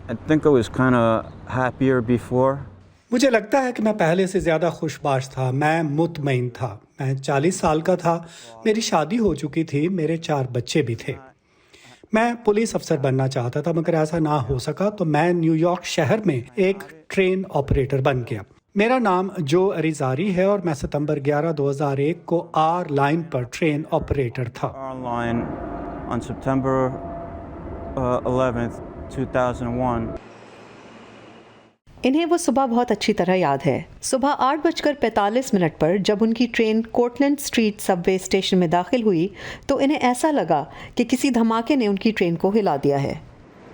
I think I was kind of happier before. मुझे लगता है कि मैं पहले से ज़्यादा खुशबाश था, मैं मुतमईन था। मैं 40 साल का था, मेरी शादी हो चुकी थी, मेरे 4 बच्चे भी थे। मैं पुलिस अफसर बनना चाहता था, मगर ऐसा ना हो सका तो मैं न्यूयॉर्क शहर में एक ट्रेन ऑपरेटर बन गया। मेरा नाम जो अरिजारी है और मैं सितंबर 11, 2001 को आर लाइन पर ट्रेन ऑपरेटर था। Our line on September 11th, 2001. इन्हें वो सुबह बहुत अच्छी तरह याद है। सुबह 8:45 पर जब उनकी train Cortlandt Street subway station में दाखिल हुई तो इन्हें ऐसा लगा कि किसी धमाके ने उनकी ट्रेन को हिला दिया है।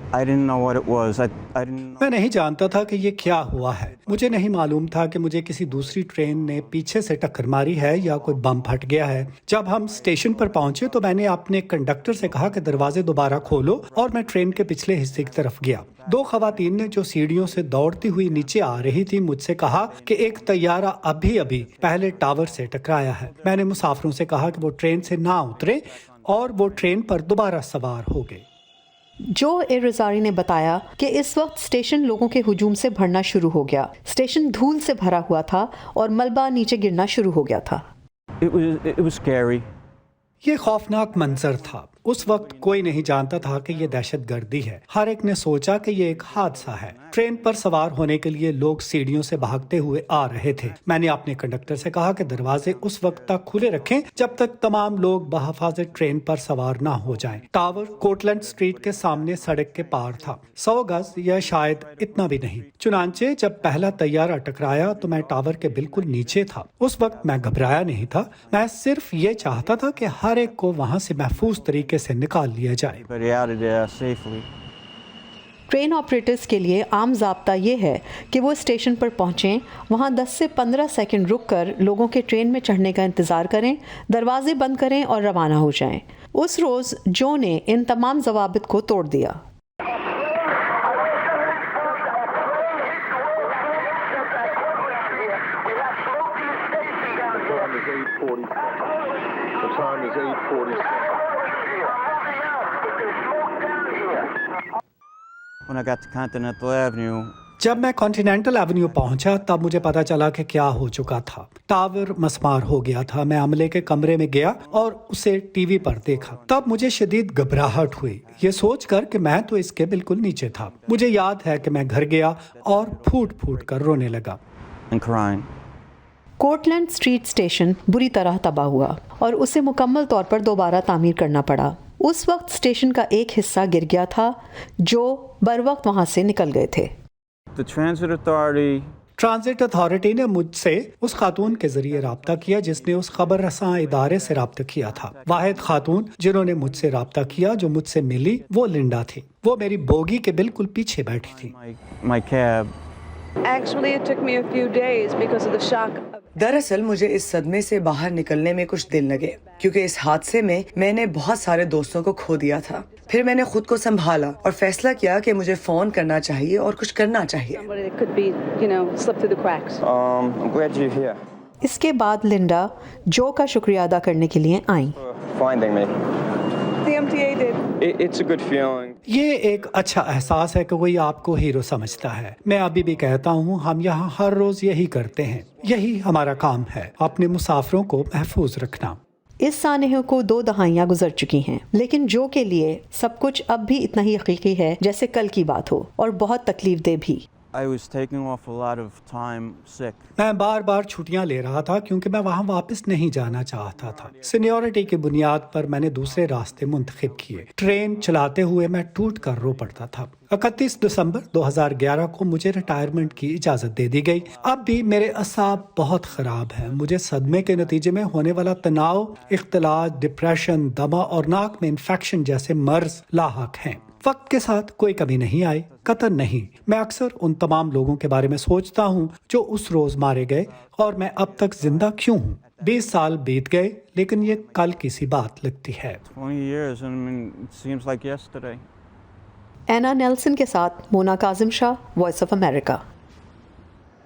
I didn't know what it was. I didn't know. मैं नहीं जानता था कि ये क्या हुआ है। मुझे नहीं मालूम था कि मुझे किसी दूसरी ट्रेन ने पीछे से टक्कर मारी है या कोई बम फट गया है। जब हम स्टेशन पर पहुंचे तो मैंने अपने कंडक्टर से कहा कि दरवाजे दोबारा खोलो और मैं ट्रेन के पिछले हिस्से की तरफ गया। 2 खवातीन ने जो सीढ़ियों से दौड़ती हुई नीचे आ रही थी मुझसे कहा कि एक तैयारा अभी पहले टावर से टकराया है। मैंने मुसाफिरों से कहा कि वो ट्रेन से ना उतरे और वो ट्रेन पर दोबारा सवार हो गए। जो एरिजारी ने बताया कि इस वक्त स्टेशन लोगों के हुजूम से भरना शुरू हो गया। स्टेशन धूल से भरा हुआ था और मलबा नीचे गिरना शुरू हो गया था। It was scary. ये खौफनाक मंजर था। उस वक्त कोई नहीं जानता था कि ये दहशतगर्दी है। हर एक ने सोचा कि ये एक हादसा है। ट्रेन पर सवार होने के लिए लोग सीढ़ियों से भागते हुए आ रहे थे। मैंने अपने कंडक्टर से कहा कि दरवाजे उस वक्त तक खुले रखें जब तक तमाम लोग बहफाजत ट्रेन पर सवार ना हो जाएं। टावर कोर्टलैंड स्ट्रीट के सामने सड़क के पार था, 100 गज या शायद इतना भी नहीं। चुनांचे जब पहला तैयारा टकराया तो मैं टावर के बिल्कुल नीचे था। उस वक्त मैं घबराया नहीं था, मैं सिर्फ ये चाहता था कि हर एक को वहाँ से महफूज तरीके से निकाल लिया जाए। But out of there safely. Train operators के लिए आम ज़ाब्ता ये है कि वो स्टेशन पर पहुँचें, वहाँ 10 से 15 सेकंड रुक कर लोगों के ट्रेन में चढ़ने का इंतज़ार करें, दरवाजे बंद करें और रवाना हो जाएं। उस रोज़ जो ने इन तमाम ज़वाबित को तोड़ दिया। When I got to Continental Avenue, जब मैं कॉन्टिनेंटल एवेन्यू पहुंचा तब मुझे पता चला कि क्या हो चुका था। टावर मस्मार हो गया था। मैं अमले के कमरे में गया और उसे टीवी पर देखा। तब मुझे शदीद घबराहट हुई, ये सोचकर कि मैं तो इसके बिल्कुल नीचे था। मुझे याद है कि मैं घर गया और फूट फूट कर रोने लगा। and crying. Cortlandt Street station बुरी तरह तबाह हुआ और उसे मुकम्मल तौर पर दोबारा तामीर करना पड़ा। उस वक्त स्टेशन का एक हिस्सा गिर गया था, जो बर वक्त वहाँ से निकल गए थे। The Transit Authority. Transit authority ने मुझसे उस खातून के जरिए राब्ता किया जिसने उस खबर रसां इदारे से राब्ता किया था। वाहिद खातून जिन्होंने मुझसे राब्ता किया जो मुझसे मिली वो लिंडा थी। वो मेरी बोगी के बिल्कुल पीछे बैठी थी। My cab. Actually, it took me a few days because of the shock. दरअसल मुझे इस सदमे से बाहर निकलने में कुछ दिन लगे क्योंकि इस हादसे में मैंने बहुत सारे दोस्तों को खो दिया था। फिर मैंने खुद को संभाला और फैसला किया कि मुझे फोन करना चाहिए और कुछ करना चाहिए। Somebody that could be, slip through the cracks. I'm glad you're here. इसके बाद लिंडा जो का शुक्रिया अदा करने के लिए आईं। Finding me. The MTA did. It's a good feeling. ये एक अच्छा एहसास है कि कोई आपको हीरो समझता है। मैं अभी भी कहता हूँ, हम यहाँ हर रोज यही करते हैं। यही हमारा काम है, अपने मुसाफिरों को महफूज रखना। इस सानहे को 2 दहाइयाँ गुजर चुकी हैं, लेकिन जो के लिए सब कुछ अब भी इतना ही हकीकी है जैसे कल की बात हो, और बहुत तकलीफ दे भी। I was taking off a lot of time sick. मैं बार बार छुट्टियां ले रहा था क्योंकि मैं वहां वापस नहीं जाना चाहता था। सीनियरिटी की बुनियाद पर मैंने दूसरे रास्ते मुंतखब किए। ट्रेन चलाते हुए मैं टूट कर रो पड़ता था। 31 दिसंबर 2011 को मुझे रिटायरमेंट की इजाजत दे दी गई। अब भी मेरे असाब बहुत खराब हैं। मुझे सदमे के नतीजे में होने वाला तनाव, इख्तिलात, डिप्रेशन, दमा और नाक में इन्फेक्शन जैसे मर्ज लाहक हैं। वक्त के साथ कोई कमी नहीं आई, कतई नहीं। मैं अक्सर उन तमाम लोगों के बारे में सोचता हूँ जो उस रोज मारे गए और मैं अब तक जिंदा क्यों हूँ। 20 साल बीत गए लेकिन ये कल की सी बात लगती है। 20 years, it seems like yesterday. Anna Nelson के साथ Mona Kazim Shah, Voice of America.